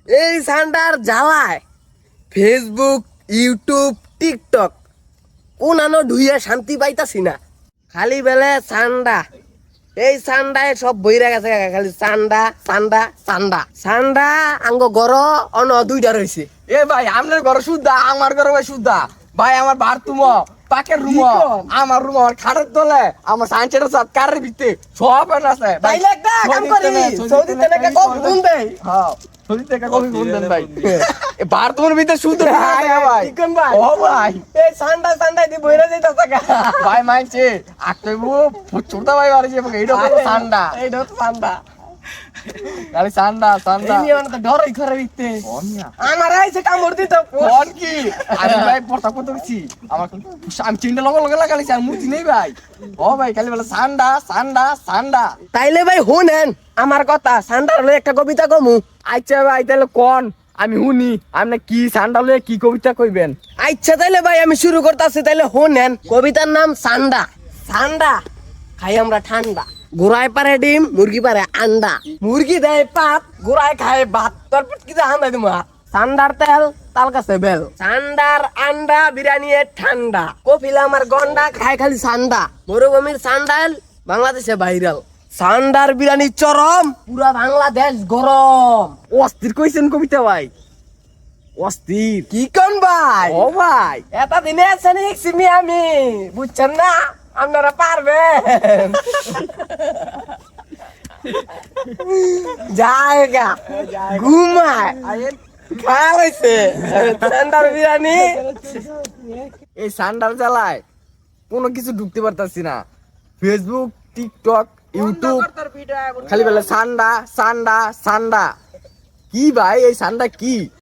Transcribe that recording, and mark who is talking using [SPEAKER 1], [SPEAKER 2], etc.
[SPEAKER 1] এই সান্ডার জ্বালায় Facebook, YouTube, TikTok কোন আনো ধুইয়া শান্তি পাইতাছি না। খালি বেলে সান্ডা, এই সান্ডায় সব বইরা গেছে। খালি সান্ডা সান্ডা সান্ডা সান্ডা আঙ্গ গড় অন দুইটা রয়েছে।
[SPEAKER 2] এ ভাই আপনার ঘর শুদ্ধা, আমার ঘর ভাই শুদ্ধা। ভাই আমার বাথরুম, পাকের রুম, আমার রুম, আমার খাটের তলে, আমার সাইন্সের সাথে কারের ভিতরে সব আছে।
[SPEAKER 1] তাইলে একটা কাম করি, সৌদিতে নাকি কফি কোন দেই?
[SPEAKER 2] হ্যাঁ, সৌদি থেকে কফি কোন দেন ভাই? এ বাথরুমের ভিতরে শুদ্ধ ভাই।
[SPEAKER 1] চিকন ভাই,
[SPEAKER 2] ও ভাই
[SPEAKER 1] এই সান্ডা সান্ডা দি বইরা যাইতাছে গা।
[SPEAKER 2] ভাই মানছে আটটাইবো ছোটদা ভাই বাড়িছে এইটা কত ঠান্ডা,
[SPEAKER 1] এইটা তো সান্ডা।
[SPEAKER 2] খালি ঠান্ডা ঠান্ডা।
[SPEAKER 1] এই নিয়ে তো ডরই করে দিতে। আমার আইছে কামড় দিত।
[SPEAKER 2] কোন কি আমি ভাই পড়তা কত কিছু আমার আমি চিন্তা লগে লগে লাগাইছি আর মূর্তি নেই ভাই। ও ভাই খালি বলে ঠান্ডা ঠান্ডা ঠান্ডা।
[SPEAKER 1] তাইলে ভাই শুনেন আমার কথা, সান্ডার হলে একটা কবিতা কমু।
[SPEAKER 2] আচ্ছা ভাই তাহলে কোন আমি শুনি আপনি কি ঠান্ডা লয়ে কি কবিতা কইবেন।
[SPEAKER 1] আচ্ছা তাইলে ভাই আমি শুরু করতেছি, তাইলে শুনেন। কবিতার নাম সান্ডা। সান্ডা খাই আমরা ঠান্ডা, গোড়ায় পারে ডিম, মুরগি পারে আন্ডা, মুরগি দেয় পাত, গোড়ায় খায় ভাত, তোর পেট কি হান্দাই দিমু। সান্ডার তেল তাল কাছে বেল, সান্ডার আন্ডা বিরিয়ানি ঠান্ডা, কপিলা আমার গন্ডা খায় খালি সান্ডা, মরুভূমির সান্ডাল বাংলাদেশে ভাইরাল, সান্ডার বিরিয়ানি চরম পুরা বাংলাদেশ গরম।
[SPEAKER 2] অস্থির কইছেন কবিতা ভাই, অস্থির।
[SPEAKER 1] কি কোন ভাই?
[SPEAKER 2] ও ভাই
[SPEAKER 1] এটা দিনে আছে শিখছি আমি, বুঝছেন না? আপনারা পারবেন। জায়গা ঘুমায় খাওয়া হয়েছে সান্ডার বিরিয়ানি।
[SPEAKER 2] এই সান্ডার জ্বালায় কোনো কিছু ঢুকতে পারতাছি না। ফেসবুক, টিকটক, ইউটিউব খালি বলে সান্ডা সান্ডা সান্ডা। কি ভাই এই সান্ডা কি?